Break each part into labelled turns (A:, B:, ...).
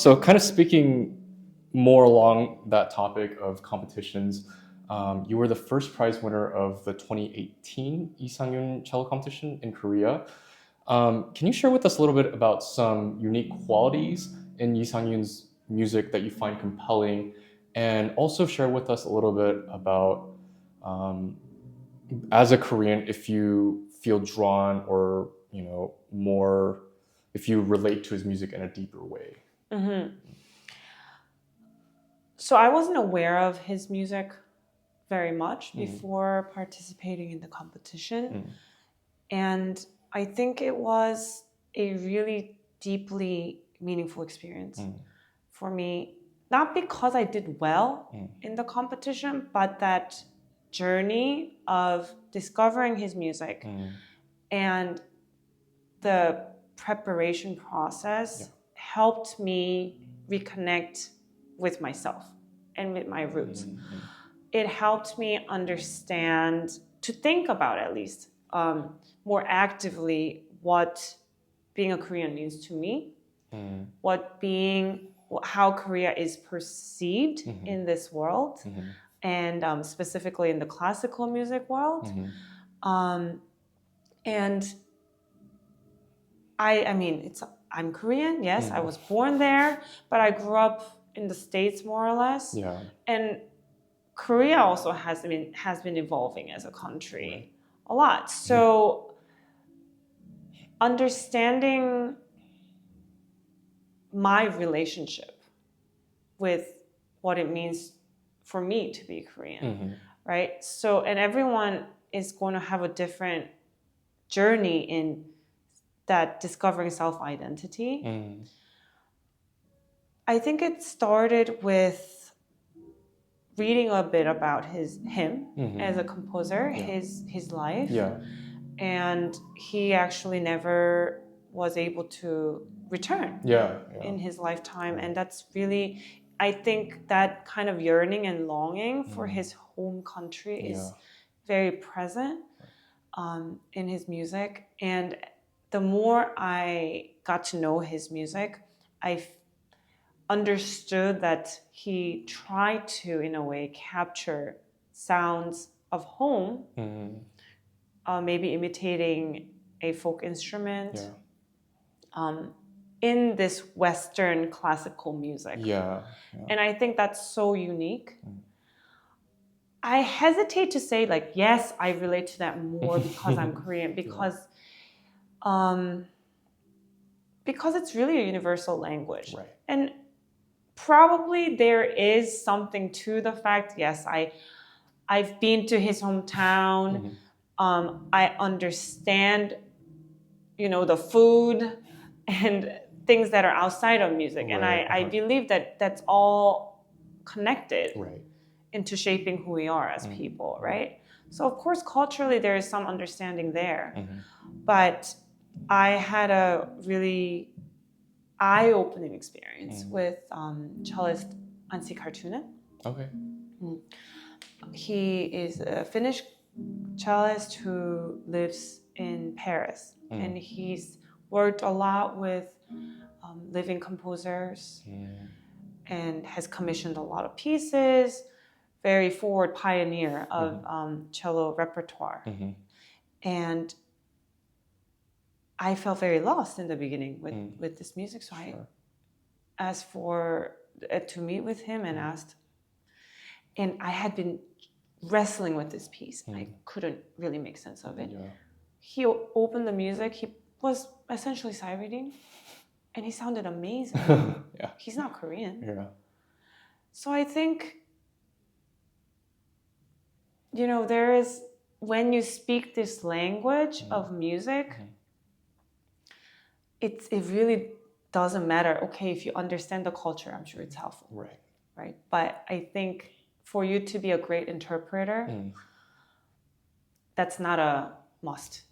A: So, kind of speaking more along that topic of competitions, you were the first prize winner of the 2018 Isangyun Cello Competition in Korea. Can you share with us a little bit about some unique qualities in Isangyun's music that you find compelling, and also share with us a little bit about, um, as a Korean, if you feel drawn or more, if you relate to his music in a deeper way.
B: hmm So I wasn't aware of his music very much before participating in the competition. And I think it was a really deeply meaningful experience for me, not because I did well in the competition, but that journey of discovering his music and the preparation process helped me reconnect with myself and with my roots. It helped me understand, to think about at least more actively what being a Korean means to me, how Korea is perceived in this world, and specifically in the classical music world. And I mean, I'm Korean, yes, I was born there, but I grew up in the States more or less.
A: Yeah.
B: And Korea also has been evolving as a country a lot. So understanding my relationship with what it means for me to be Korean, right? So, and everyone is going to have a different journey in that discovering self-identity. I think it started with reading a bit about him as a composer, his life.
A: Yeah.
B: And he actually never was able to return in his lifetime. And that's really, I think that kind of yearning and longing for his home country is very present in his music. And the more I got to know his music, I understood that he tried to, in a way, capture sounds of home, maybe imitating a folk instrument, in this Western classical music. And I think that's so unique. I hesitate to say, like, yes, I relate to that more because I'm Korean, because it's really a universal language.
A: Right.
B: And probably there is something to the fact, yes, I've been to his hometown. I understand, the food and things that are outside of music. And I believe that that's all connected into shaping who we are as people, right? So of course, culturally, there is some understanding there. But I had a really eye-opening experience with cellist Anssi Kartunen.
A: Okay.
B: He is a Finnish cellist who lives in Paris, and he's worked a lot with living composers and has commissioned a lot of pieces. Very forward pioneer of cello repertoire. And I felt very lost in the beginning with this music, so I asked for to meet with him and asked. And I had been wrestling with this piece. I couldn't really make sense of it. He opened the music. He was essentially sight reading, and he sounded amazing. He's not Korean. So I think, there is, when you speak this language of music, it really doesn't matter. Okay, if you understand the culture, I'm sure it's helpful. Right. But I think for you to be a great interpreter, that's not a must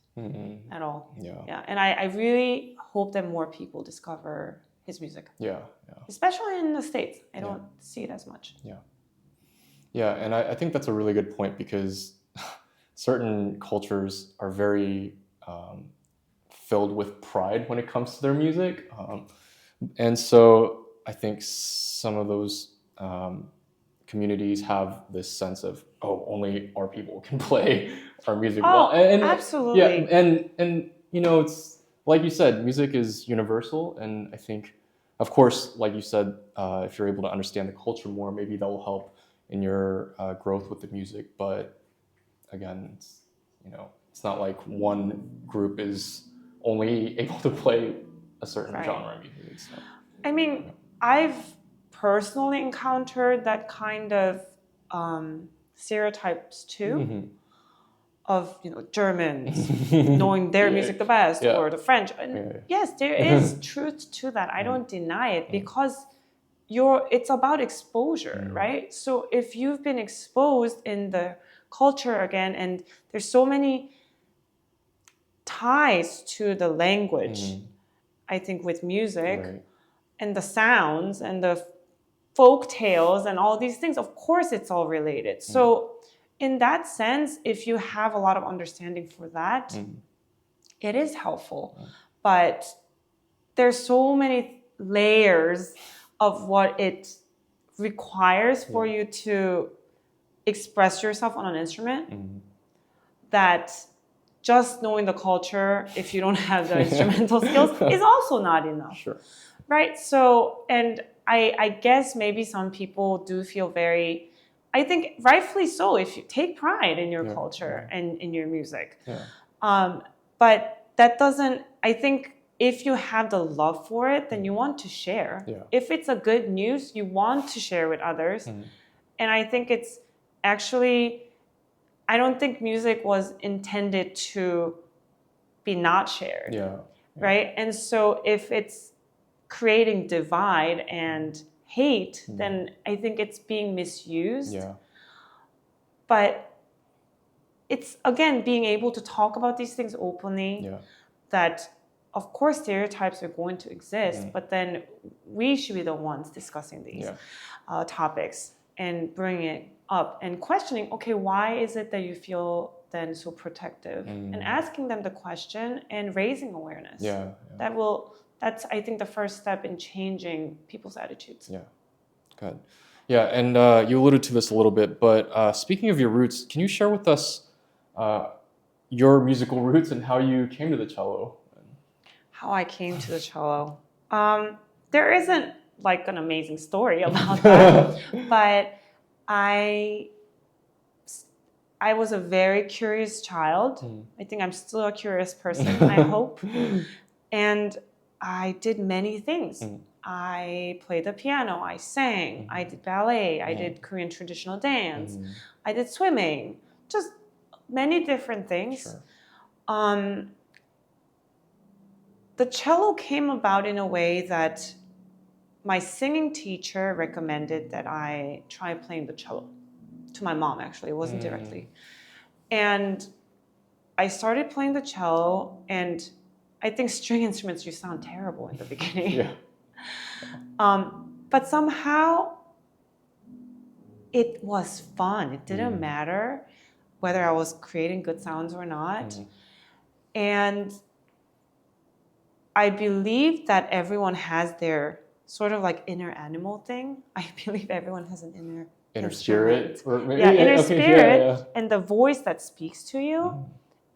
B: at all. And I really hope that more people discover his music. Especially in the States. I don't see it as much.
A: And I think that's a really good point, because certain cultures are very filled with pride when it comes to their music. And so I think some of those communities have this sense of, oh, only our people can play our music well.
B: Oh,
A: And yeah,
B: absolutely.
A: and you know, it's like you said, music is universal, and I think, of course, like you said, if you're able to understand the culture more, maybe that will help in your growth with the music. But again, it's, you know, it's not like one group is only able to play a certain
B: Right.
A: genre of music. So,
B: I mean, I've personally encountered that kind of stereotypes too, of Germans knowing their music the best,
A: yeah.
B: or the French. And
A: Yeah.
B: yes, there is truth to that. I don't deny it, because it's about exposure, right? So if you've been exposed in the culture again, and there's so many ties to the language, I think, with music,
A: Right.
B: and the sounds and the folk tales and all these things, of course it's all related. So in that sense, if you have a lot of understanding for that, it is helpful. But there's so many layers of what it requires for you to express yourself on an instrument, that just knowing the culture, if you don't have the instrumental skills, is also not enough.
A: Sure.
B: Right? So, and I guess maybe some people do feel very, I think rightfully so, if you take pride in your culture and in your music. But that doesn't, I think if you have the love for it, then you want to share. If it's a good news, you want to share with others. And I think it's actually, I don't think music was intended to be not shared. Right? And so if it's creating divide and hate, then I think it's being misused. But it's, again, being able to talk about these things openly, that of course stereotypes are going to exist, but then we should be the ones discussing these topics and bringing it up and questioning, okay, why is it that you feel then so protective, and asking them the question and raising awareness. That's, I think, the first step in changing people's attitudes.
A: Good. Yeah, and you alluded to this a little bit, but speaking of your roots, can you share with us your musical roots and how you came to the cello?
B: How I came to the cello. There isn't like an amazing story about that, but I was a very curious child. I think I'm still a curious person, I hope. And I did many things. I played the piano, I sang, I did ballet, I did Korean traditional dance, I did swimming, just many different things. The cello came about in a way that my singing teacher recommended that I try playing the cello. To my mom, actually. It wasn't directly. And I started playing the cello, and I think string instruments just sound terrible in the beginning. But somehow it was fun. It didn't matter whether I was creating good sounds or not. And I believe that everyone has their sort of like inner animal thing. I believe everyone has an inner
A: spirit, or maybe,
B: inner spirit, and the voice that speaks to you,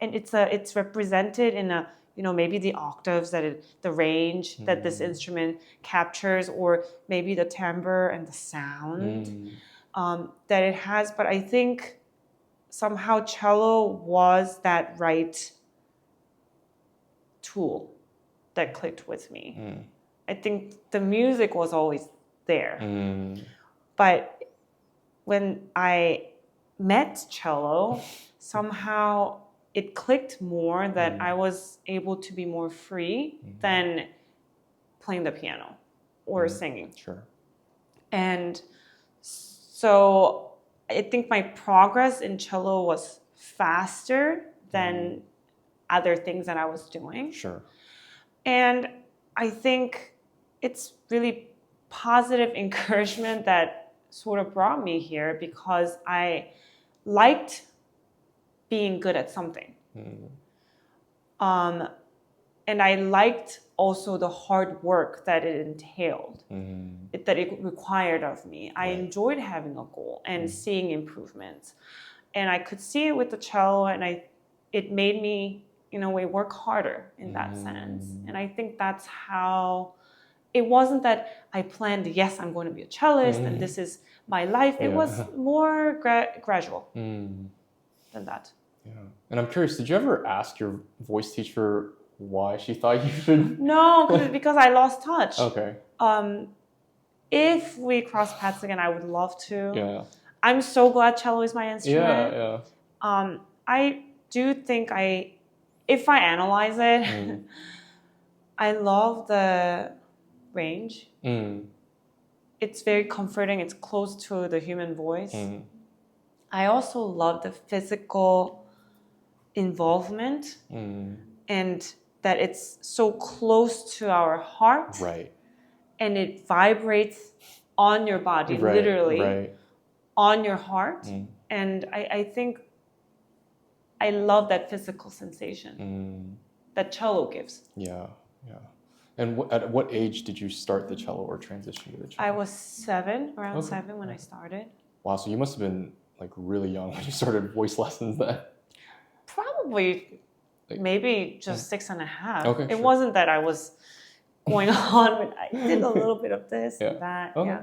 B: and it's represented in a, maybe the octaves the range that this instrument captures, or maybe the timbre and the sound that it has. But I think somehow cello was that right tool that clicked with me. I think the music was always there, but when I met cello, somehow it clicked more that I was able to be more free than playing the piano or singing. And so I think my progress in cello was faster than other things that I was doing. And I think it's really positive encouragement that sort of brought me here, because I liked being good at something. And I liked also the hard work that it entailed, that it required of me. I
A: Right.
B: enjoyed having a goal and seeing improvements. And I could see it with the cello, and it made me, in a way, work harder in that sense. And I think that's how, it wasn't that I planned, yes, I'm going to be a cellist and this is my life. It was more gradual than that.
A: Yeah. And I'm curious, did you ever ask your voice teacher why she thought you should?
B: No, because I lost touch.
A: Okay.
B: If we cross paths again, I would love to.
A: Yeah.
B: I'm so glad cello is my instrument.
A: Yeah.
B: I do think if I analyze it, I love the range. It's very comforting. It's close to the human voice. I also love the physical involvement and that it's so close to our heart.
A: Right.
B: And it vibrates on your body,
A: Right.
B: literally.
A: Right.
B: On your heart. And I think I love that physical sensation that cello gives.
A: Yeah, yeah. And at what age did you start the cello or transition to the cello?
B: I was around 7 when I started.
A: Wow, so you must have been like really young when you started voice lessons then.
B: Probably maybe just 6.5.
A: Okay,
B: it wasn't that I was going on, but I did a little bit of this and that.
A: Okay.
B: Yeah.